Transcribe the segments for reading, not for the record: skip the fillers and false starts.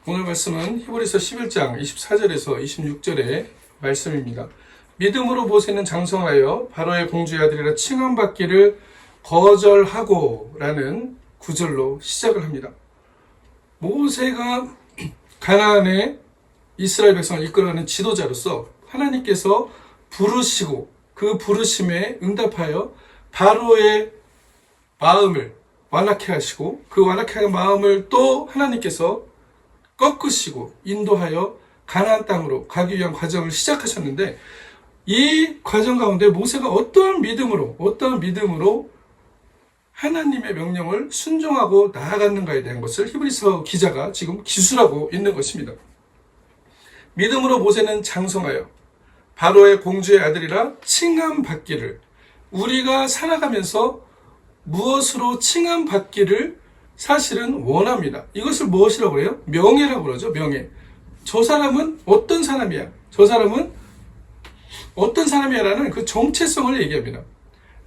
오늘 말씀은 히브리서 11장 24절에서 26절의 말씀입니다. 믿음으로 모세는 장성하여 바로의 공주의 아들이라 칭함받기를 거절하고 라는 구절로 시작을 합니다. 모세가 가나안의 이스라엘 백성을 이끌어가는 지도자로서 하나님께서 부르시고 그 부르심에 응답하여 바로의 마음을 완악해 하시고 그 완악해 한 마음을 또 하나님께서 꺾으시고 인도하여 가나안 땅으로 가기 위한 과정을 시작하셨는데, 이 과정 가운데 모세가 어떠한 믿음으로 하나님의 명령을 순종하고 나아갔는가에 대한 것을 히브리서 기자가 지금 기술하고 있는 것입니다. 믿음으로 모세는 장성하여 바로의 공주의 아들이라 칭함받기를, 우리가 살아가면서 무엇으로 칭함받기를 사실은 원합니다. 이것을 무엇이라고 그래요? 명예라고 그러죠. 명예. 저 사람은 어떤 사람이야? 저 사람은 어떤 사람이야라는 그 정체성을 얘기합니다.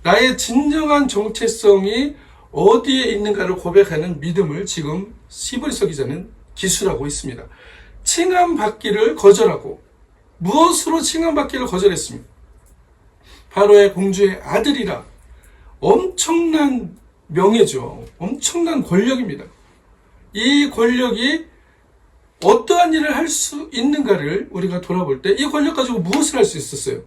나의 진정한 정체성이 어디에 있는가를 고백하는 믿음을 지금 히브리서 기자는 기술하고 있습니다. 칭함받기를 거절하고, 무엇으로 칭함받기를 거절했습니까? 바로의 공주의 아들이라. 엄청난 명예죠. 엄청난 권력입니다. 이 권력이 어떠한 일을 할 수 있는가를 우리가 돌아볼 때, 이 권력 가지고 무엇을 할 수 있었어요?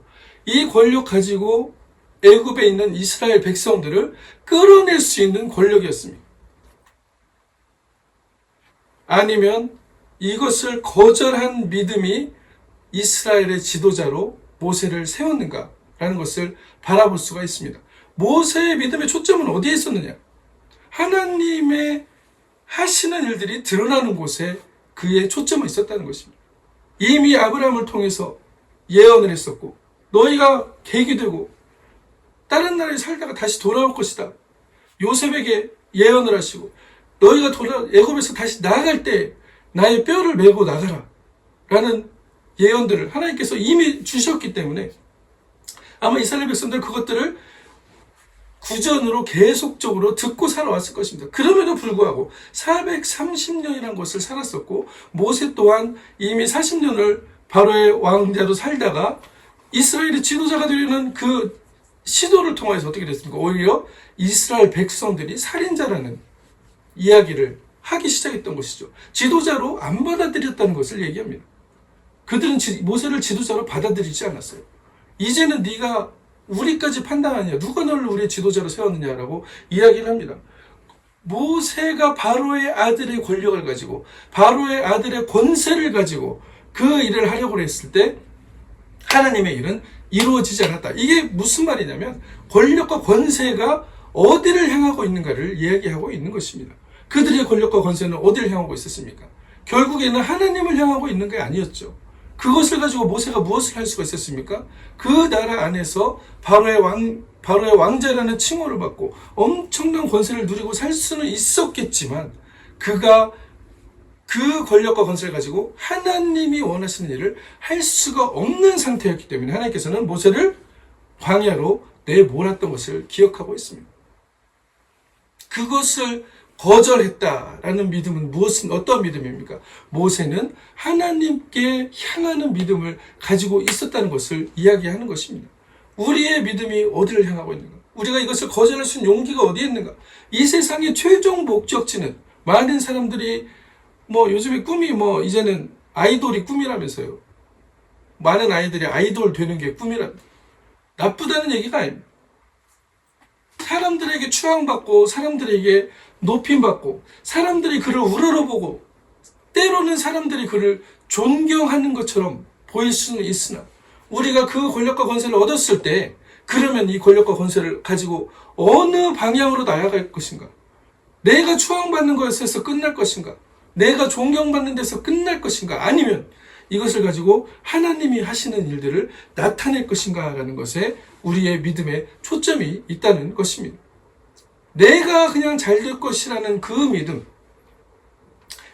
이 권력 가지고 애굽에 있는 이스라엘 백성들을 끌어낼 수 있는 권력이었습니다. 아니면 이것을 거절한 믿음이 이스라엘의 지도자로 모세를 세웠는가라는 것을 바라볼 수가 있습니다. 모세의 믿음의 초점은 어디에 있었느냐? 하나님의 하시는 일들이 드러나는 곳에 그의 초점은 있었다는 것입니다. 이미 아브라함을 통해서 예언을 했었고, 너희가 객이 되고 다른 나라에 살다가 다시 돌아올 것이다. 요셉에게 예언을 하시고, 너희가 애굽에서 다시 나아갈 때 나의 뼈를 메고 나가라 라는 예언들을 하나님께서 이미 주셨기 때문에 아마 이스라엘 백성들 그것들을 구전으로 계속적으로 듣고 살아왔을 것입니다. 그럼에도 불구하고 430년이라는 것을 살았었고, 모세 또한 이미 40년을 바로의 왕자로 살다가 이스라엘의 지도자가 되려는 그 시도를 통해서 어떻게 됐습니까? 오히려 이스라엘 백성들이 살인자라는 이야기를 하기 시작했던 것이죠. 지도자로 안 받아들였다는 것을 얘기합니다. 그들은 모세를 지도자로 받아들이지 않았어요. 이제는 네가 우리까지 판단하느냐, 누가 너를 우리의 지도자로 세웠느냐라고 이야기를 합니다. 모세가 바로의 아들의 권력을 가지고, 바로의 아들의 권세를 가지고 그 일을 하려고 했을 때 하나님의 일은 이루어지지 않았다. 이게 무슨 말이냐면, 권력과 권세가 어디를 향하고 있는가를 이야기하고 있는 것입니다. 그들의 권력과 권세는 어디를 향하고 있었습니까? 결국에는 하나님을 향하고 있는 게 아니었죠. 그것을 가지고 모세가 무엇을 할 수가 있었습니까? 그 나라 안에서 바로의 왕자라는 칭호를 받고 엄청난 권세를 누리고 살 수는 있었겠지만, 그가 그 권력과 권세를 가지고 하나님이 원하시는 일을 할 수가 없는 상태였기 때문에 하나님께서는 모세를 광야로 내몰았던 것을 기억하고 있습니다. 그것을 거절했다라는 믿음은 어떤 믿음입니까? 모세는 하나님께 향하는 믿음을 가지고 있었다는 것을 이야기하는 것입니다. 우리의 믿음이 어디를 향하고 있는가? 우리가 이것을 거절할 수 있는 용기가 어디에 있는가? 이 세상의 최종 목적지는, 많은 사람들이 요즘에 꿈이 이제는 아이돌이 꿈이라면서요. 많은 아이들이 아이돌 되는 게 꿈이랍니다. 나쁘다는 얘기가 아닙니다. 사람들에게 추앙받고, 사람들에게 높임받고, 사람들이 그를 우러러보고, 때로는 사람들이 그를 존경하는 것처럼 보일 수는 있으나, 우리가 그 권력과 권세를 얻었을 때, 그러면 이 권력과 권세를 가지고 어느 방향으로 나아갈 것인가? 내가 추앙받는 것에서 끝날 것인가? 내가 존경받는 데서 끝날 것인가? 아니면 이것을 가지고 하나님이 하시는 일들을 나타낼 것인가? 라는 것에 우리의 믿음에 초점이 있다는 것입니다. 내가 그냥 잘 될 것이라는 그 믿음,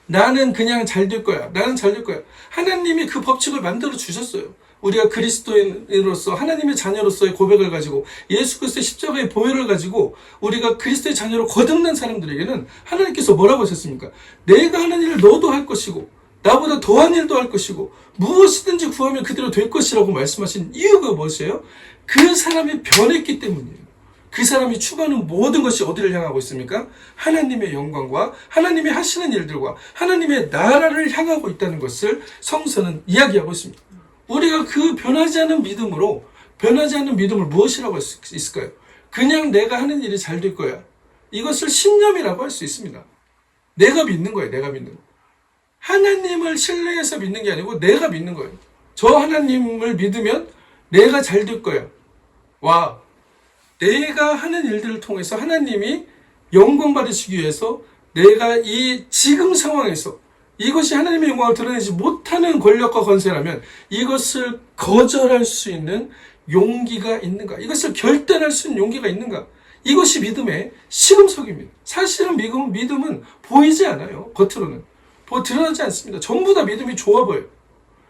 나는 그냥 잘 될 거야, 나는 잘 될 거야. 하나님이 그 법칙을 만들어 주셨어요. 우리가 그리스도인으로서, 하나님의 자녀로서의 고백을 가지고, 예수 그리스도의 십자가의 보혈을 가지고 우리가 그리스도의 자녀로 거듭난 사람들에게는 하나님께서 뭐라고 하셨습니까? 내가 하는 일을 너도 할 것이고, 나보다 더한 일도 할 것이고 무엇이든지 구하면 그대로 될 것이라고 말씀하신 이유가 무엇이에요? 그 사람이 변했기 때문이에요. 그 사람이 추구하는 모든 것이 어디를 향하고 있습니까? 하나님의 영광과 하나님이 하시는 일들과 하나님의 나라를 향하고 있다는 것을 성서는 이야기하고 있습니다. 우리가 그 변하지 않는 믿음을 무엇이라고 할 수 있을까요? 그냥 내가 하는 일이 잘 될 거야. 이것을 신념이라고 할 수 있습니다. 내가 믿는 거예요. 내가 믿는 거. 하나님을 신뢰해서 믿는 게 아니고 내가 믿는 거예요. 저 하나님을 믿으면 내가 잘 될 거야. 와, 내가 하는 일들을 통해서 하나님이 영광 받으시기 위해서 내가 이 지금 상황에서 이것이 하나님의 영광을 드러내지 못하는 권력과 권세라면 이것을 거절할 수 있는 용기가 있는가? 이것을 결단할 수 있는 용기가 있는가? 이것이 믿음의 시금석입니다. 사실은 믿음은 보이지 않아요. 겉으로는. 드러나지 않습니다. 전부 다 믿음이 좋아 보여요.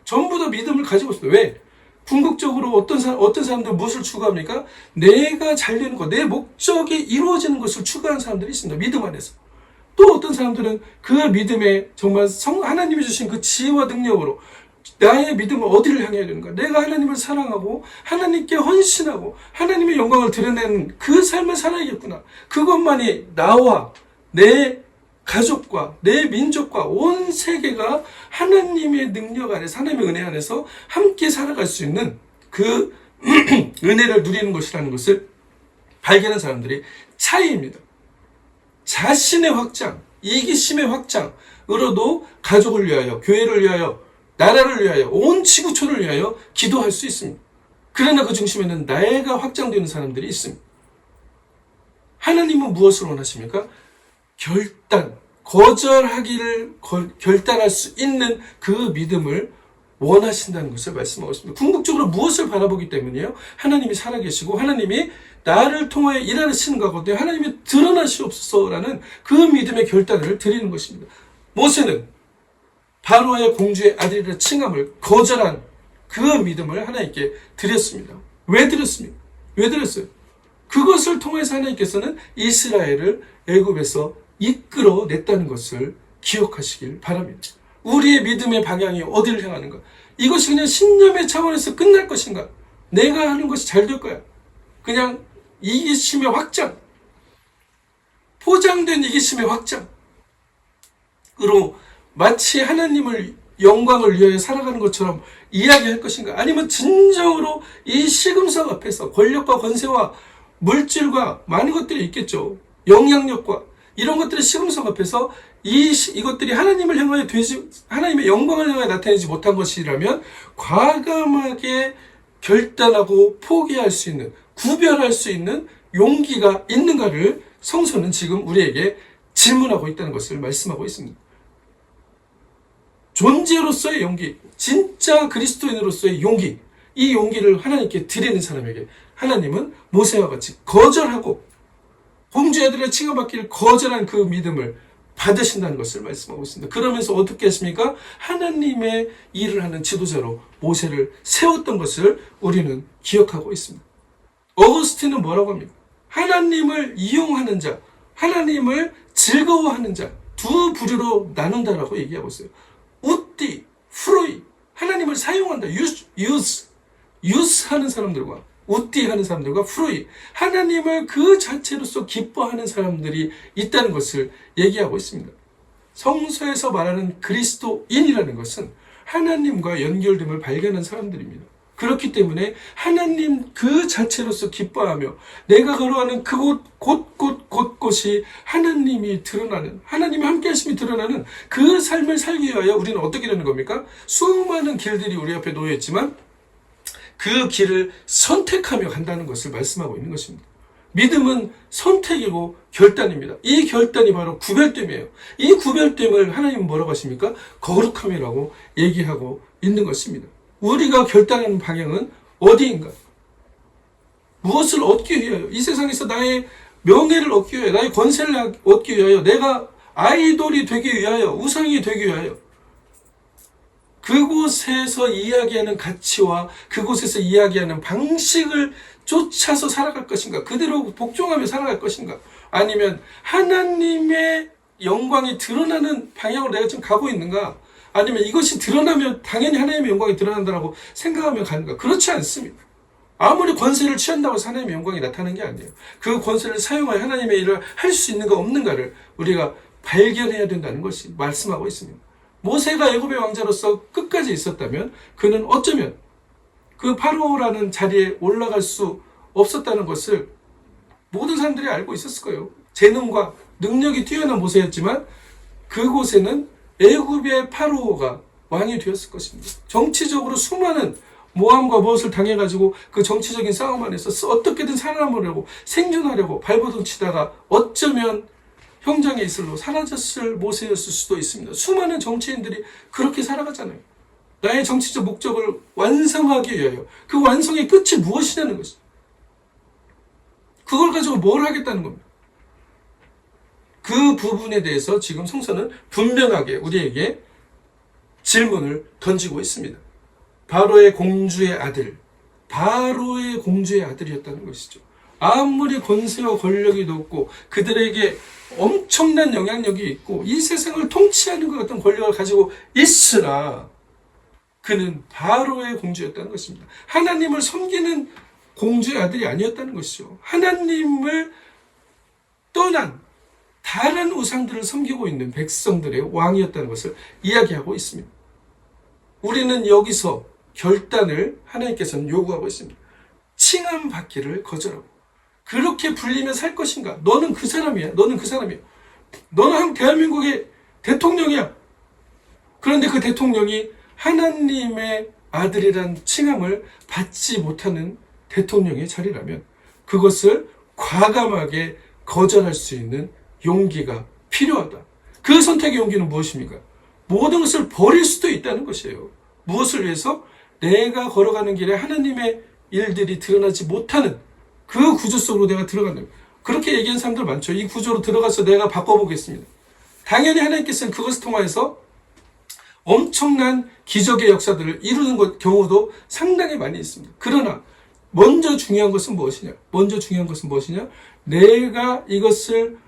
전부 다 믿음을 가지고 있어요. 왜? 궁극적으로 어떤 사람들은 무엇을 추구합니까? 내가 잘 되는 것, 내 목적이 이루어지는 것을 추구하는 사람들이 있습니다. 믿음 안에서. 또 어떤 사람들은 그 믿음에 정말 하나님이 주신 그 지혜와 능력으로 나의 믿음을 어디를 향해야 되는가? 내가 하나님을 사랑하고 하나님께 헌신하고 하나님의 영광을 드러내는 그 삶을 살아야겠구나. 그것만이 나와 내 가족과 내 민족과 온 세계가 하나님의 능력 안에서 하나님의 은혜 안에서 함께 살아갈 수 있는 그 은혜를 누리는 것이라는 것을 발견한 사람들이 차이입니다. 자신의 확장, 이기심의 확장으로도 가족을 위하여, 교회를 위하여, 나라를 위하여, 온 지구촌을 위하여 기도할 수 있습니다. 그러나 그 중심에는 나이가 확장되는 사람들이 있습니다. 하나님은 무엇을 원하십니까? 거절하기를 결단할 수 있는 그 믿음을 원하신다는 것을 말씀하고 있습니다. 궁극적으로 무엇을 바라보기 때문이에요? 하나님이 살아계시고 하나님이 나를 통하여 일하시는 것거든요. 하나님이 드러나시옵소서라는 그 믿음의 결단을 드리는 것입니다. 모세는 바로의 공주의 아들이라 칭함을 거절한 그 믿음을 하나님께 드렸습니다. 왜 드렸습니까? 왜 드렸어요? 그것을 통해서 하나님께서는 이스라엘을 애굽에서 이끌어냈다는 것을 기억하시길 바랍니다. 우리의 믿음의 방향이 어디를 향하는가? 이것이 그냥 신념의 차원에서 끝날 것인가? 내가 하는 것이 잘 될 거야. 그냥 이기심의 확장, 포장된 이기심의 확장으로 마치 하나님을 영광을 위하여 살아가는 것처럼 이야기할 것인가? 아니면 진정으로 이 시금석 앞에서 권력과 권세와 물질과 많은 것들이 있겠죠. 영향력과 이런 것들이 시금석 앞에서 이것들이 하나님을 향하여 하나님의 영광을 향하여 나타내지 못한 것이라면 과감하게 결단하고 포기할 수 있는, 구별할 수 있는 용기가 있는가를 성서는 지금 우리에게 질문하고 있다는 것을 말씀하고 있습니다. 존재로서의 용기, 진짜 그리스도인으로서의 용기, 이 용기를 하나님께 드리는 사람에게 하나님은 모세와 같이 거절하고 공주의 아들의 칭함받기를 거절한 그 믿음을 받으신다는 것을 말씀하고 있습니다. 그러면서 어떻게 했습니까? 하나님의 일을 하는 지도자로 모세를 세웠던 것을 우리는 기억하고 있습니다. 어거스틴은 뭐라고 합니까? 하나님을 이용하는 자, 하나님을 즐거워하는 자, 두 부류로 나눈다라고 얘기하고 있어요. 우띠, 프로이, 하나님을 사용한다, 유스하는 사람들과 우띠하는 사람들과 프로이, 하나님을 그 자체로서 기뻐하는 사람들이 있다는 것을 얘기하고 있습니다. 성서에서 말하는 그리스도인이라는 것은 하나님과 연결됨을 발견한 사람들입니다. 그렇기 때문에 하나님 그 자체로서 기뻐하며 내가 걸어가는 곳곳이 하나님이 드러나는, 하나님이 함께 하심이 드러나는 그 삶을 살기 위하여 우리는 어떻게 되는 겁니까? 수많은 길들이 우리 앞에 놓여 있지만 그 길을 선택하며 간다는 것을 말씀하고 있는 것입니다. 믿음은 선택이고 결단입니다. 이 결단이 바로 구별됨이에요. 이 구별됨을 하나님은 뭐라고 하십니까? 거룩함이라고 얘기하고 있는 것입니다. 우리가 결단하는 방향은 어디인가? 무엇을 얻기 위하여? 이 세상에서 나의 명예를 얻기 위하여, 나의 권세를 얻기 위하여, 내가 아이돌이 되기 위하여, 우상이 되기 위하여, 그곳에서 이야기하는 가치와 그곳에서 이야기하는 방식을 쫓아서 살아갈 것인가? 그대로 복종하며 살아갈 것인가? 아니면 하나님의 영광이 드러나는 방향으로 내가 지금 가고 있는가? 아니면 이것이 드러나면 당연히 하나님의 영광이 드러난다고 생각하며 가는가? 그렇지 않습니다. 아무리 권세를 취한다고 해서 하나님의 영광이 나타나는 게 아니에요. 그 권세를 사용하여 하나님의 일을 할 수 있는가 없는가를 우리가 발견해야 된다는 것이 말씀하고 있습니다. 모세가 애굽의 왕자로서 끝까지 있었다면 그는 어쩌면 그 파로라는 자리에 올라갈 수 없었다는 것을 모든 사람들이 알고 있었을 거예요. 재능과 능력이 뛰어난 모세였지만 그곳에는 애굽의 파로가 왕이 되었을 것입니다. 정치적으로 수많은 모함과 무엇을 당해가지고 그 정치적인 싸움 안에서 어떻게든 살아남으려고 생존하려고 발버둥치다가 어쩌면 형장의 이슬로 사라졌을 모세였을 수도 있습니다. 수많은 정치인들이 그렇게 살아가잖아요. 나의 정치적 목적을 완성하기 위하여 그 완성의 끝이 무엇이냐는 것이죠. 그걸 가지고 뭘 하겠다는 겁니다. 그 부분에 대해서 지금 성서는 분명하게 우리에게 질문을 던지고 있습니다. 바로의 공주의 아들, 바로의 공주의 아들이었다는 것이죠. 아무리 권세와 권력이 높고 그들에게 엄청난 영향력이 있고 이 세상을 통치하는 것 같은 권력을 가지고 있으나 그는 바로의 공주였다는 것입니다. 하나님을 섬기는 공주의 아들이 아니었다는 것이죠. 하나님을 떠난 다른 우상들을 섬기고 있는 백성들의 왕이었다는 것을 이야기하고 있습니다. 우리는 여기서 결단을 하나님께서는 요구하고 있습니다. 칭함받기를 거절하고 그렇게 불리면 살 것인가? 너는 그 사람이야. 너는 그 사람이야. 너는 대한민국의 대통령이야. 그런데 그 대통령이 하나님의 아들이란 칭함을 받지 못하는 대통령의 자리라면 그것을 과감하게 거절할 수 있는 용기가 필요하다. 그 선택의 용기는 무엇입니까? 모든 것을 버릴 수도 있다는 것이에요. 무엇을 위해서? 내가 걸어가는 길에 하나님의 일들이 드러나지 못하는 그 구조 속으로 내가 들어간다. 그렇게 얘기하는 사람들 많죠. 이 구조로 들어가서 내가 바꿔보겠습니다. 당연히 하나님께서는 그것을 통해서 엄청난 기적의 역사들을 이루는 경우도 상당히 많이 있습니다. 그러나 먼저 중요한 것은 무엇이냐? 내가 이것을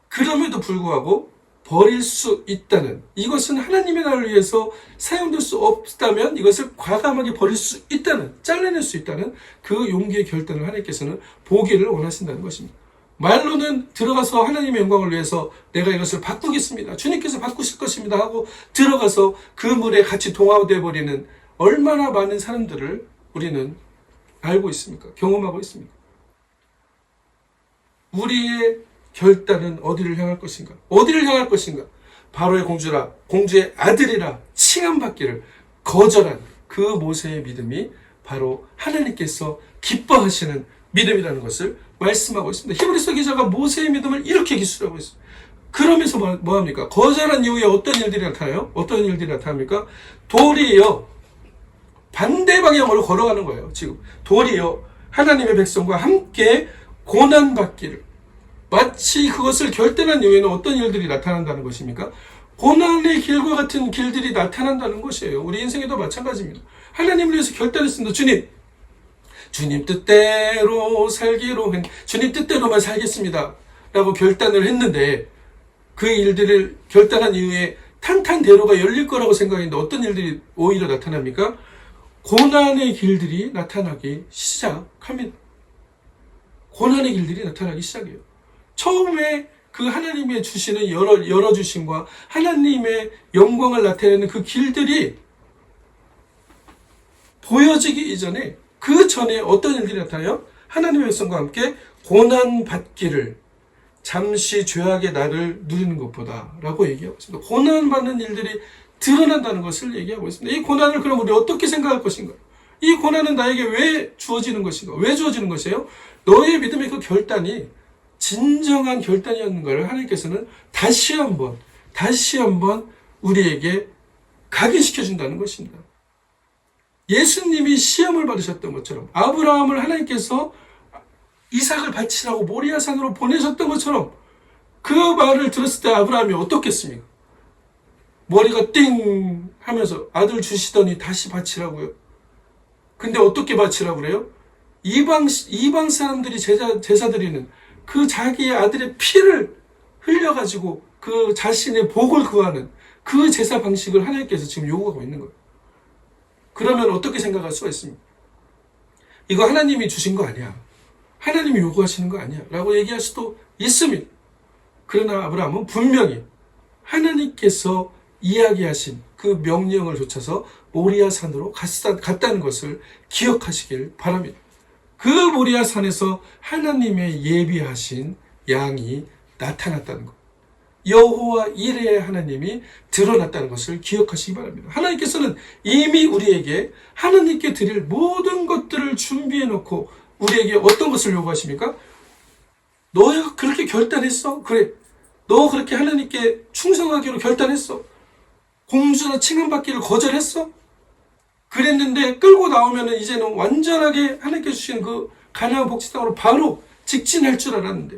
그럼에도 불구하고 버릴 수 있다는, 이것은 하나님의 나라를 위해서 사용될 수 없다면 이것을 과감하게 버릴 수 있다는, 잘라낼 수 있다는 그 용기의 결단을 하나님께서는 보기를 원하신다는 것입니다. 말로는 들어가서 하나님의 영광을 위해서 내가 이것을 바꾸겠습니다. 주님께서 바꾸실 것입니다 하고 들어가서 그 물에 같이 동화되어 버리는 얼마나 많은 사람들을 우리는 알고 있습니까? 경험하고 있습니까? 우리의 결단은 어디를 향할 것인가? 어디를 향할 것인가? 바로의 공주의 아들이라 칭함받기를 거절한 그 모세의 믿음이 바로 하나님께서 기뻐하시는 믿음이라는 것을 말씀하고 있습니다. 히브리서 기자가 모세의 믿음을 이렇게 기술하고 있습니다. 그러면서 뭐합니까? 거절한 이후에 어떤 일들이 나타나요? 어떤 일들이 나타납니까? 도리어 반대 방향으로 걸어가는 거예요. 지금 도리어 하나님의 백성과 함께 고난받기를, 마치 그것을 결단한 이후에는 어떤 일들이 나타난다는 것입니까? 고난의 길과 같은 길들이 나타난다는 것이에요. 우리 인생에도 마찬가지입니다. 하나님을 위해서 결단했습니다. 주님 뜻대로 살기로 주님 뜻대로만 살겠습니다 라고 결단을 했는데 그 일들을 결단한 이후에 탄탄대로가 열릴 거라고 생각했는데 어떤 일들이 오히려 나타납니까? 고난의 길들이 나타나기 시작합니다. 고난의 길들이 나타나기 시작해요. 처음에 그 하나님의 주시는 열어주심과 하나님의 영광을 나타내는 그 길들이 보여지기 이전에, 그 전에 어떤 일들이 나타나요? 하나님의 백성과 함께 고난받기를, 잠시 죄악의 날을 누리는 것보다 라고 얘기하고 있습니다. 고난받는 일들이 드러난다는 것을 얘기하고 있습니다. 이 고난을 그럼 우리 어떻게 생각할 것인가? 이 고난은 나에게 왜 주어지는 것인가? 왜 주어지는 것이에요? 너의 믿음의 그 결단이 진정한 결단이었는가를 하나님께서는 다시 한번 우리에게 각인시켜준다는 것입니다. 예수님이 시험을 받으셨던 것처럼, 아브라함을 하나님께서 이삭을 바치라고 모리아산으로 보내셨던 것처럼, 그 말을 들었을 때 아브라함이 어떻겠습니까? 머리가 띵 하면서 아들 주시더니 다시 바치라고요. 근데 어떻게 바치라고 그래요? 이방 사람들이 제사 드리는 그 자기의 아들의 피를 흘려가지고 그 자신의 복을 구하는 그 제사 방식을 하나님께서 지금 요구하고 있는 거예요. 그러면 어떻게 생각할 수가 있습니까? 이거 하나님이 주신 거 아니야. 하나님이 요구하시는 거 아니야. 라고 얘기할 수도 있습니다. 그러나 아브라함은 분명히 하나님께서 이야기하신 그 명령을 좇아서 모리아 산으로 갔다는 것을 기억하시길 바랍니다. 그 모리아 산에서 하나님의 예비하신 양이 나타났다는 것. 여호와 이레의 하나님이 드러났다는 것을 기억하시기 바랍니다. 하나님께서는 이미 우리에게 하나님께 드릴 모든 것들을 준비해 놓고 우리에게 어떤 것을 요구하십니까? 너가 그렇게 결단했어? 그래. 너 그렇게 하나님께 충성하기로 결단했어? 공주나 칭함받기를 거절했어? 그랬는데 끌고 나오면 이제는 완전하게 하나님께 주신 그 가나안 복지 땅으로 바로 직진할 줄 알았는데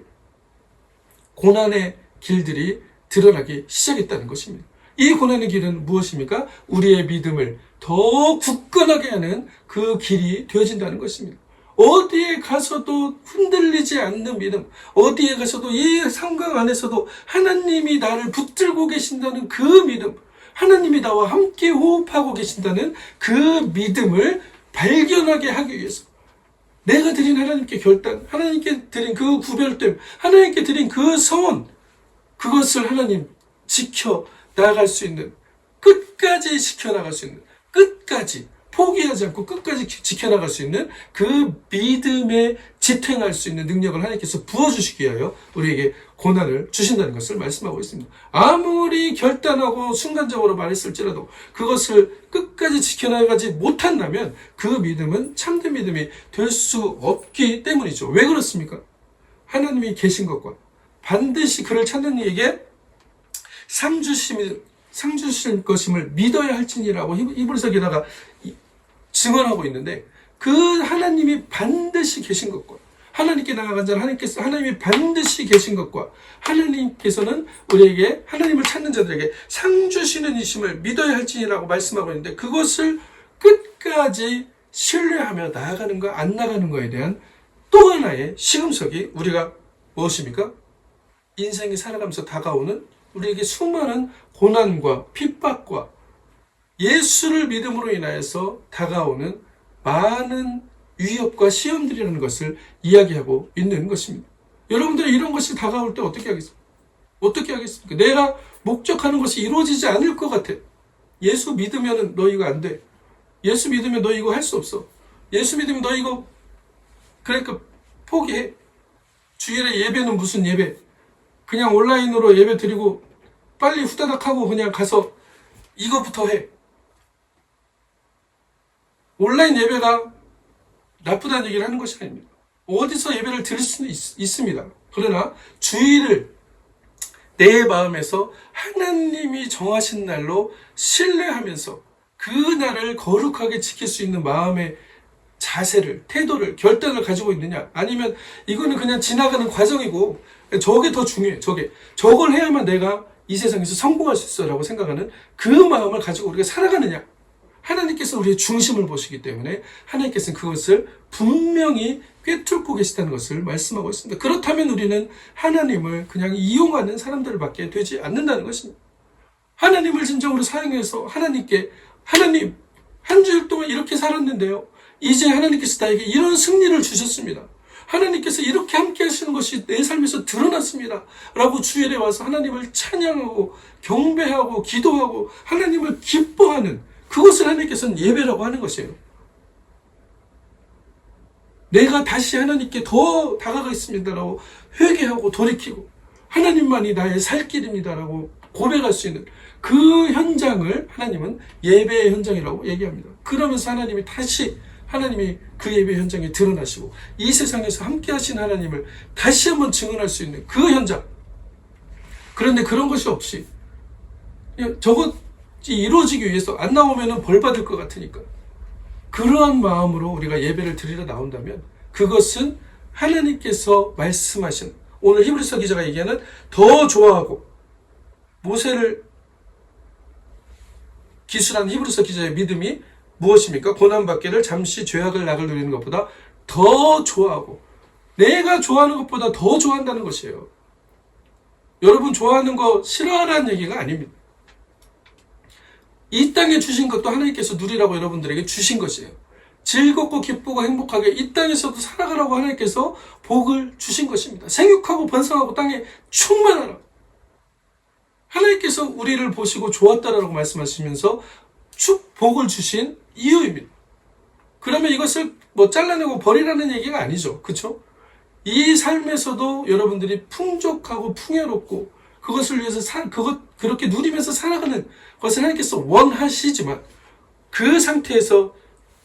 고난의 길들이 드러나기 시작했다는 것입니다. 이 고난의 길은 무엇입니까? 우리의 믿음을 더 굳건하게 하는 그 길이 되어진다는 것입니다. 어디에 가서도 흔들리지 않는 믿음, 어디에 가서도 이 상황 안에서도 하나님이 나를 붙들고 계신다는 그 믿음, 하나님이 나와 함께 호흡하고 계신다는 그 믿음을 발견하게 하기 위해서 내가 드린 하나님께 결단, 하나님께 드린 그 구별됨, 하나님께 드린 그 서원, 그것을 하나님 지켜 나갈 수 있는, 끝까지 지켜나갈 수 있는, 끝까지 포기하지 않고 끝까지 지켜나갈 수 있는 그 믿음에 지탱할 수 있는 능력을 하나님께서 부어주시기 위하여 우리에게 고난을 주신다는 것을 말씀하고 있습니다. 아무리 결단하고 순간적으로 말했을지라도 그것을 끝까지 지켜나가지 못한다면 그 믿음은 참된 믿음이 될 수 없기 때문이죠. 왜 그렇습니까? 하나님이 계신 것과 반드시 그를 찾는 이에게 상 주실 것임을 믿어야 할지니라고 히브리서 기자가 증언하고 있는데 그 하나님이 반드시 계신 것과 하나님께 나아간 자는 하나님이 반드시 계신 것과 하나님께서는 우리에게 하나님을 찾는 자들에게 상 주시는 이심을 믿어야 할지니라고 말씀하고 있는데 그것을 끝까지 신뢰하며 나아가는가 안 나가는 거에 대한 또 하나의 시금석이 우리가 무엇입니까? 인생이 살아가면서 다가오는 우리에게 수많은 고난과 핍박과 예수를 믿음으로 인하여서 다가오는 많은 위협과 시험들이라는 것을 이야기하고 있는 것입니다. 여러분들이 이런 것이 다가올 때 어떻게 하겠습니까? 어떻게 하겠습니까? 내가 목적하는 것이 이루어지지 않을 것 같아. 예수 믿으면 너 이거 안 돼. 예수 믿으면 너 이거 할 수 없어. 예수 믿으면 너 이거 그러니까 포기해. 주일에 예배는 무슨 예배? 그냥 온라인으로 예배 드리고 빨리 후다닥 하고 그냥 가서 이것부터 해. 온라인 예배가 나쁘다는 얘기를 하는 것이 아닙니다. 어디서 예배를 드릴 수는 있습니다. 그러나 주일을 내 마음에서 하나님이 정하신 날로 신뢰하면서 그 날을 거룩하게 지킬 수 있는 마음의 자세를, 태도를, 결단을 가지고 있느냐? 아니면 이거는 그냥 지나가는 과정이고 저게 더 중요해. 저걸 해야만 내가 이 세상에서 성공할 수 있어라고 생각하는 그 마음을 가지고 우리가 살아가느냐? 하나님께서 우리의 중심을 보시기 때문에 하나님께서는 그것을 분명히 꿰뚫고 계시다는 것을 말씀하고 있습니다. 그렇다면 우리는 하나님을 그냥 이용하는 사람들밖에 되지 않는다는 것입니다. 하나님을 진정으로 사용해서 하나님 한 주일 동안 이렇게 살았는데요. 이제 하나님께서 나에게 이런 승리를 주셨습니다. 하나님께서 이렇게 함께 하시는 것이 내 삶에서 드러났습니다. 라고 주일에 와서 하나님을 찬양하고 경배하고 기도하고 하나님을 기뻐하는 그것을 하나님께서는 예배라고 하는 것이에요. 내가 다시 하나님께 더 다가가겠습니다라고 회개하고 돌이키고 하나님만이 나의 살 길입니다라고 고백할 수 있는 그 현장을 하나님은 예배의 현장이라고 얘기합니다. 그러면서 하나님이 그 예배 현장에 드러나시고 이 세상에서 함께 하신 하나님을 다시 한번 증언할 수 있는 그 현장. 그런데 그런 것이 없이 저것 이루어지기 위해서 안 나오면 벌 받을 것 같으니까 그러한 마음으로 우리가 예배를 드리러 나온다면 그것은 하나님께서 말씀하신 오늘 히브리서 기자가 얘기하는 더 좋아하고 모세를 기술한 히브리서 기자의 믿음이 무엇입니까? 고난받기를 잠시 죄악을 낙을 누리는 것보다 더 좋아하고 내가 좋아하는 것보다 더 좋아한다는 것이에요. 여러분 좋아하는 거 싫어하라는 얘기가 아닙니다. 이 땅에 주신 것도 하나님께서 누리라고 여러분들에게 주신 것이에요. 즐겁고 기쁘고 행복하게 이 땅에서도 살아가라고 하나님께서 복을 주신 것입니다. 생육하고 번성하고 땅에 충만하라. 하나님께서 우리를 보시고 좋았다라고 말씀하시면서 축복을 주신 이유입니다. 그러면 이것을 뭐 잘라내고 버리라는 얘기가 아니죠. 그렇죠? 이 삶에서도 여러분들이 풍족하고 풍요롭고 그것을 위해서 그렇게 누리면서 살아가는 것을 하나님께서 원하시지만 그 상태에서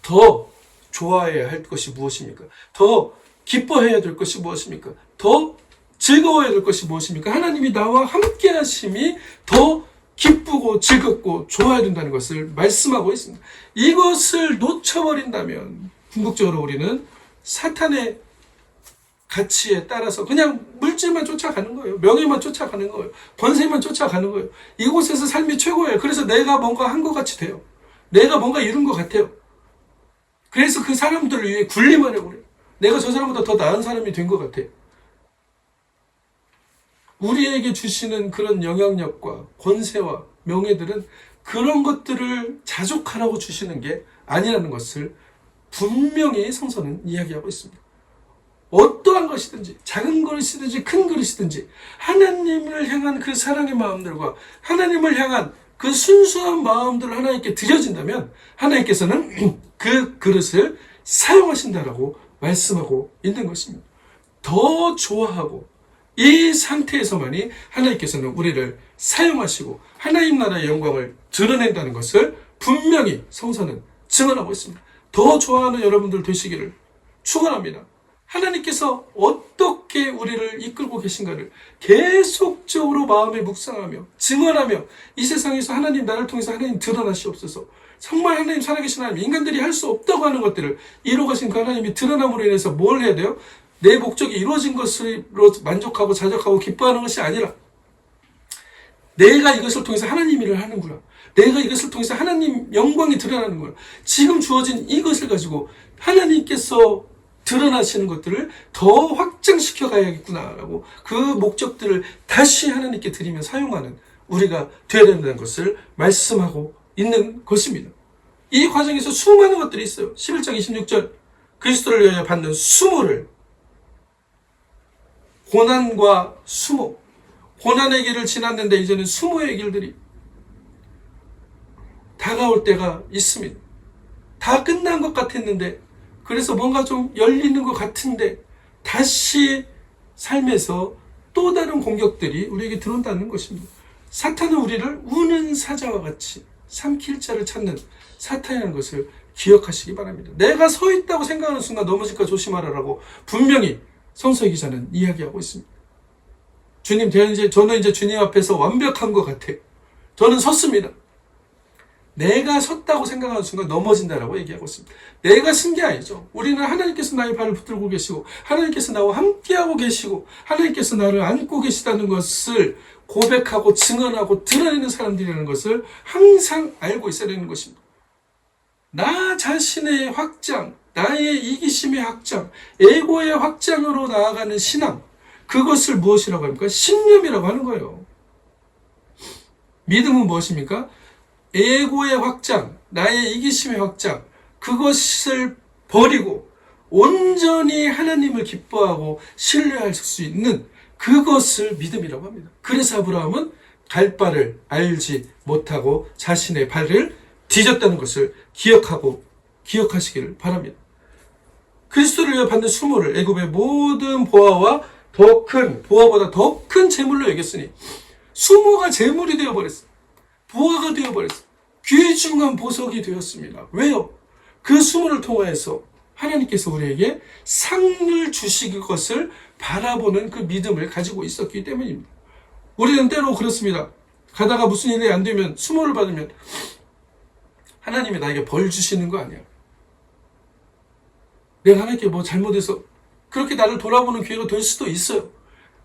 더 좋아해야 할 것이 무엇입니까? 더 기뻐해야 될 것이 무엇입니까? 더 즐거워야 될 것이 무엇입니까? 하나님이 나와 함께 하심이 더 기쁘고 즐겁고 좋아야 된다는 것을 말씀하고 있습니다. 이것을 놓쳐버린다면 궁극적으로 우리는 사탄의 가치에 따라서 그냥 물질만 쫓아가는 거예요. 명예만 쫓아가는 거예요. 권세만 쫓아가는 거예요. 이곳에서 삶이 최고예요. 그래서 내가 뭔가 한 것 같이 돼요. 내가 뭔가 이룬 것 같아요. 그래서 그 사람들을 위해 군림하려고 그래요. 내가 저 사람보다 더 나은 사람이 된 것 같아요. 우리에게 주시는 그런 영향력과 권세와 명예들은 그런 것들을 자족하라고 주시는 게 아니라는 것을 분명히 성서는 이야기하고 있습니다. 어떠한 것이든지 작은 것이든지 큰 것이든지 하나님을 향한 그 사랑의 마음들과 하나님을 향한 그 순수한 마음들을 하나님께 드려진다면 하나님께서는 그 그릇을 사용하신다라고 말씀하고 있는 것입니다. 더 좋아하고 이 상태에서만이 하나님께서는 우리를 사용하시고 하나님 나라의 영광을 드러낸다는 것을 분명히 성서는 증언하고 있습니다. 더 좋아하는 여러분들 되시기를 축원합니다. 하나님께서 어떻게 우리를 이끌고 계신가를 계속적으로 마음에 묵상하며 증언하며 이 세상에서 하나님 나를 통해서 하나님 드러나시옵소서. 정말 하나님 살아계신 하나님, 인간들이 할 수 없다고 하는 것들을 이루어가신 그 하나님이 드러남으로 인해서 뭘 해야 돼요? 내 목적이 이루어진 것으로 만족하고 자족하고 기뻐하는 것이 아니라 내가 이것을 통해서 하나님 일을 하는구나. 내가 이것을 통해서 하나님 영광이 드러나는구나. 지금 주어진 이것을 가지고 하나님께서 드러나시는 것들을 더 확장시켜 가야겠구나라고 그 목적들을 다시 하나님께 드리며 사용하는 우리가 되어야 된다는 것을 말씀하고 있는 것입니다. 이 과정에서 수많은 것들이 있어요. 11장 26절 그리스도를 위하여 받는 수모를 고난과 수모, 고난의 길을 지났는데 이제는 수모의 길들이 다가올 때가 있습니다. 다 끝난 것 같았는데 그래서 뭔가 좀 열리는 것 같은데 다시 삶에서 또 다른 공격들이 우리에게 들어온다는 것입니다. 사탄은 우리를 우는 사자와 같이 삼킬 자를 찾는 사탄이라는 것을 기억하시기 바랍니다. 내가 서 있다고 생각하는 순간 넘어질까 조심하라라고 분명히 성서의 기자는 이야기하고 있습니다. 주님, 저는 이제 주님 앞에서 완벽한 것 같아요. 저는 섰습니다. 내가 섰다고 생각하는 순간 넘어진다라고 얘기하고 있습니다. 내가 쓴 게 아니죠. 우리는 하나님께서 나의 발을 붙들고 계시고 하나님께서 나와 함께하고 계시고 하나님께서 나를 안고 계시다는 것을 고백하고 증언하고 드러내는 사람들이라는 것을 항상 알고 있어야 되는 것입니다. 나 자신의 확장, 나의 이기심의 확장, 에고의 확장으로 나아가는 신앙, 그것을 무엇이라고 합니까? 신념이라고 하는 거예요. 믿음은 무엇입니까? 에고의 확장, 나의 이기심의 확장, 그것을 버리고 온전히 하나님을 기뻐하고 신뢰할 수 있는 그것을 믿음이라고 합니다. 그래서 아브라함은 갈 바를 알지 못하고 자신의 발을 뒤졌다는 것을 기억하시기를 바랍니다. 그리스도를 위해 받는 수모를 애굽의 모든 보화와 보화보다 더 큰 재물로 여겼으니 수모가 재물이 되어버렸어요. 보화가 되어버렸어요. 귀중한 보석이 되었습니다. 왜요? 그 수모를 통하여서 하나님께서 우리에게 상을 주시길 것을 바라보는 그 믿음을 가지고 있었기 때문입니다. 우리는 때로 그렇습니다. 가다가 무슨 일이 안 되면 수모를 받으면 하나님이 나에게 벌 주시는 거 아니야. 내가 하나님께 뭐 잘못해서 그렇게 나를 돌아보는 기회가 될 수도 있어요.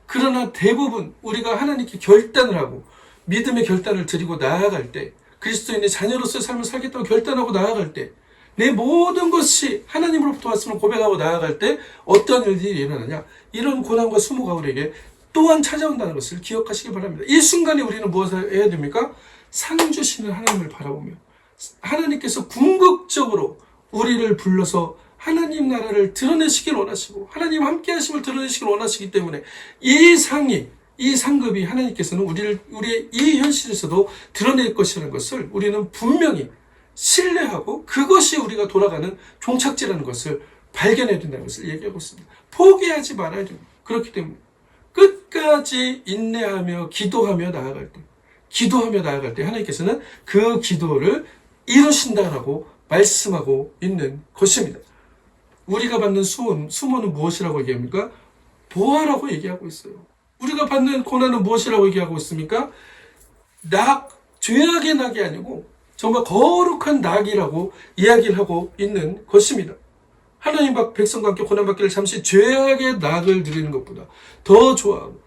그러나 대부분 우리가 하나님께 결단을 하고 믿음의 결단을 드리고 나아갈 때, 그리스도인의 자녀로서의 삶을 살겠다고 결단하고 나아갈 때, 내 모든 것이 하나님으로부터 왔음을 고백하고 나아갈 때 어떤 일들이 일어나냐? 이런 고난과 수모가 우리에게 또한 찾아온다는 것을 기억하시기 바랍니다. 이 순간에 우리는 무엇을 해야 됩니까? 상 주시는 하나님을 바라보며 하나님께서 궁극적으로 우리를 불러서 하나님 나라를 드러내시길 원하시고 하나님 함께 하심을 드러내시길 원하시기 때문에 이 상급이 하나님께서는 우리의 이 현실에서도 드러낼 것이라는 것을 우리는 분명히 신뢰하고 그것이 우리가 돌아가는 종착지라는 것을 발견해야 된다는 것을 얘기하고 있습니다. 포기하지 말아야 됩니다. 그렇기 때문에 끝까지 인내하며 기도하며 나아갈 때 하나님께서는 그 기도를 이루신다라고 말씀하고 있는 것입니다. 우리가 받는 수모는 무엇이라고 얘기합니까? 보화라고 얘기하고 있어요. 우리가 받는 고난은 무엇이라고 얘기하고 있습니까? 죄악의 낙이 아니고 정말 거룩한 낙이라고 이야기를 하고 있는 것입니다. 하나님 백성과 함께 고난받기를 잠시 죄악의 낙을 누리는 것보다 더 좋아하고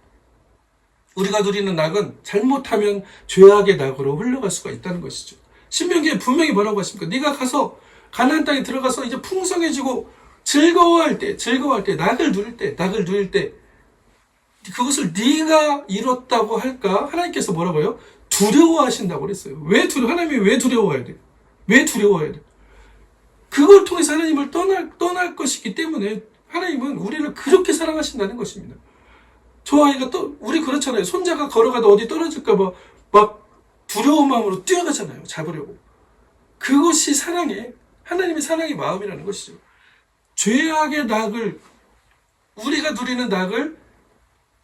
우리가 누리는 낙은 잘못하면 죄악의 낙으로 흘러갈 수가 있다는 것이죠. 신명기에 분명히 뭐라고 하십니까? 네가 가서 가나안 땅에 들어가서 이제 풍성해지고 즐거워할 때 낙을 누릴 때 그것을 네가 이뤘다고 할까? 하나님께서 뭐라고요? 두려워하신다고 그랬어요. 하나님이 왜 두려워해야 돼? 왜 두려워해야 돼? 그걸 통해서 하나님을 떠날 것이기 때문에 하나님은 우리를 그렇게 사랑하신다는 것입니다. 저 아이가 우리 그렇잖아요. 손자가 걸어가다 어디 떨어질까봐 막 두려운 마음으로 뛰어가잖아요. 잡으려고. 그것이 하나님의 사랑의 마음이라는 것이죠. 죄악의 낙을, 우리가 누리는 낙을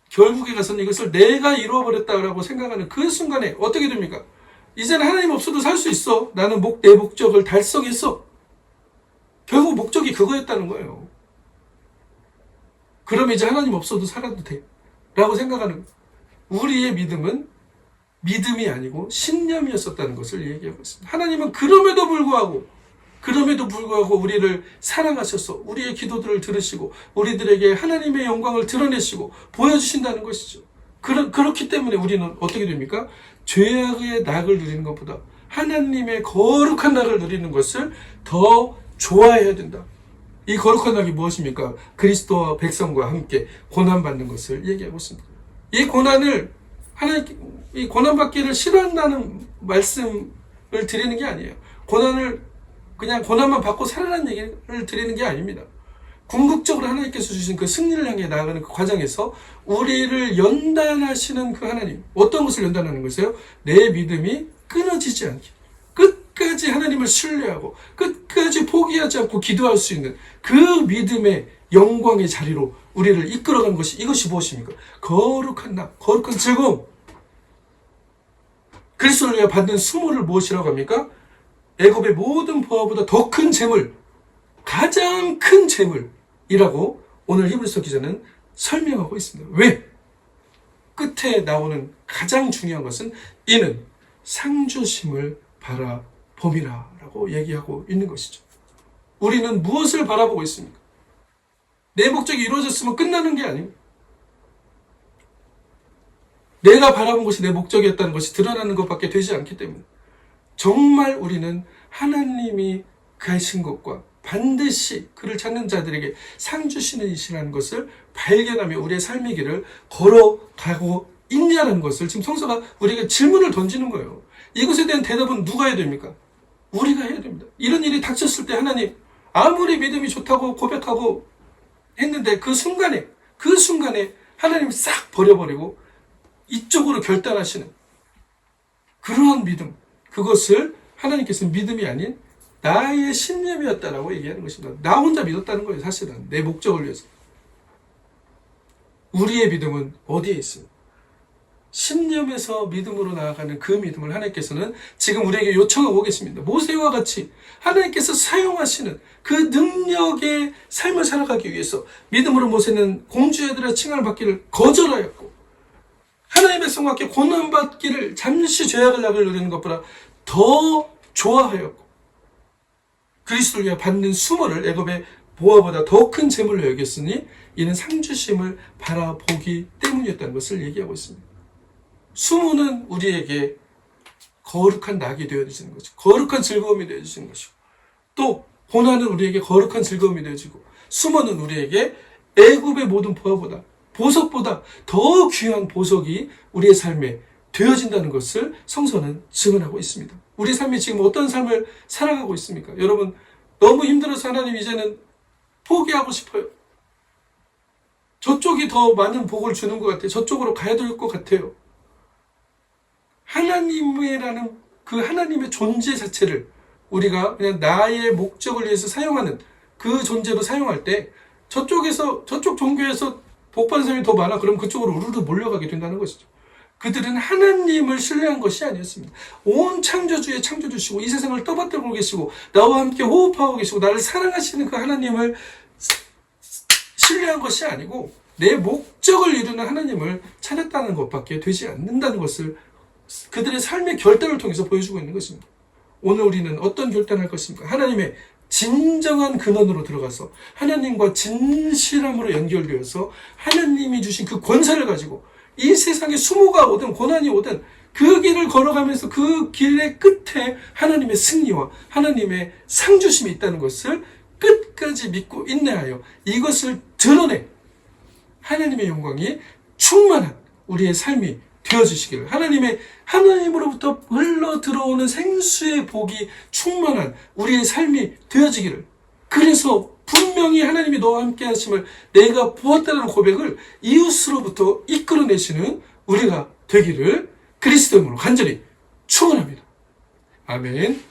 결국에 가서는 이것을 내가 이루어버렸다라고 생각하는 그 순간에 어떻게 됩니까? 이제는 하나님 없어도 살 수 있어. 나는 내 목적을 달성했어. 결국 목적이 그거였다는 거예요. 그럼 이제 하나님 없어도 살아도 돼. 라고 생각하는 우리의 믿음은 믿음이 아니고 신념이었었다는 것을 얘기하고 있습니다. 하나님은 그럼에도 불구하고 우리를 사랑하셔서 우리의 기도들을 들으시고 우리들에게 하나님의 영광을 드러내시고 보여주신다는 것이죠. 그렇기 때문에 우리는 어떻게 됩니까? 죄악의 낙을 누리는 것보다 하나님의 거룩한 낙을 누리는 것을 더 좋아해야 된다. 이 거룩한 낙이 무엇입니까? 그리스도와 백성과 함께 고난받는 것을 얘기하고 있습니다. 이 고난받기를 싫어한다는 말씀을 드리는 게 아니에요. 그냥 고난만 받고 살아라는 얘기를 드리는 게 아닙니다. 궁극적으로 하나님께서 주신 그 승리를 향해 나아가는 그 과정에서 우리를 연단하시는 그 하나님, 어떤 것을 연단하는 것이에요? 내 믿음이 끊어지지 않게 끝까지 하나님을 신뢰하고 끝까지 포기하지 않고 기도할 수 있는 그 믿음의 영광의 자리로 우리를 이끌어가는 이것이 무엇입니까? 거룩한 나, 거룩한 즐거움. 그리스도를 위해 받는 수모를 무엇이라고 합니까? 애굽의 모든 보화보다 더 큰 재물, 가장 큰 재물이라고 오늘 히브리서 기자는 설명하고 있습니다. 왜? 끝에 나오는 가장 중요한 것은 이는 상주심을 바라봄이라 라고 얘기하고 있는 것이죠. 우리는 무엇을 바라보고 있습니까? 내 목적이 이루어졌으면 끝나는 게 아닙니다. 내가 바라본 것이 내 목적이었다는 것이 드러나는 것밖에 되지 않기 때문에 정말 우리는 하나님이 가신 것과 반드시 그를 찾는 자들에게 상 주시는 이시라는 것을 발견하며 우리의 삶의 길을 걸어가고 있냐는 것을 지금 성서가 우리에게 질문을 던지는 거예요. 이것에 대한 대답은 누가 해야 됩니까? 우리가 해야 됩니다. 이런 일이 닥쳤을 때 하나님, 아무리 믿음이 좋다고 고백하고 했는데 그 순간에 하나님 싹 버려버리고 이쪽으로 결단하시는 그러한 믿음, 그것을 하나님께서는 믿음이 아닌 나의 신념이었다라고 얘기하는 것입니다. 나 혼자 믿었다는 거예요. 사실은 내 목적을 위해서. 우리의 믿음은 어디에 있습니까? 신념에서 믿음으로 나아가는 그 믿음을 하나님께서는 지금 우리에게 요청하고 계십니다. 모세와 같이 하나님께서 사용하시는 그 능력의 삶을 살아가기 위해서 믿음으로 모세는 공주애들의 칭함을 받기를 거절하였고 하나님의 백성과 함께 고난받기를 잠시 죄악을 낙을 누리는 것보다 더 좋아하였고 그리스도를 위해 받는 수모를 애굽의 보화보다 더 큰 재물로 여겼으니 이는 상주심을 바라보기 때문이었다는 것을 얘기하고 있습니다. 수모는 우리에게 거룩한 낙이 되어주시는 것이고 거룩한 즐거움이 되어주시는 것이고 또 고난은 우리에게 거룩한 즐거움이 되어지고 수모는 우리에게 애굽의 모든 보화보다 보석보다 더 귀한 보석이 우리의 삶에 되어진다는 것을 성서는 증언하고 있습니다. 우리 삶이 지금 어떤 삶을 살아가고 있습니까? 여러분, 너무 힘들어서 하나님 이제는 포기하고 싶어요. 저쪽이 더 많은 복을 주는 것 같아요. 저쪽으로 가야 될 것 같아요. 하나님이라는 그 하나님의 존재 자체를 우리가 그냥 나의 목적을 위해서 사용하는 그 존재로 사용할 때 저쪽 종교에서 복받은 사람이 더 많아. 그럼 그쪽으로 우르르 몰려가게 된다는 것이죠. 그들은 하나님을 신뢰한 것이 아니었습니다. 온 창조주의 창조주시고 이 세상을 떠받들고 계시고 나와 함께 호흡하고 계시고 나를 사랑하시는 그 하나님을 신뢰한 것이 아니고 내 목적을 이루는 하나님을 찾았다는 것밖에 되지 않는다는 것을 그들의 삶의 결단을 통해서 보여주고 있는 것입니다. 오늘 우리는 어떤 결단을 할 것입니까? 하나님의 진정한 근원으로 들어가서 하나님과 진실함으로 연결되어서 하나님이 주신 그 권세를 가지고 이 세상에 수모가 오든 고난이 오든 그 길을 걸어가면서 그 길의 끝에 하나님의 승리와 하나님의 상주심이 있다는 것을 끝까지 믿고 인내하여 이것을 드러내 하나님의 영광이 충만한 우리의 삶이 되어주시기를, 하나님으로부터 흘러 들어오는 생수의 복이 충만한 우리의 삶이 되어지기를, 그래서 분명히 하나님이 너와 함께 하심을 내가 보았다는 고백을 이웃으로부터 이끌어내시는 우리가 되기를 그리스도 이름으로 간절히 축원합니다. 아멘.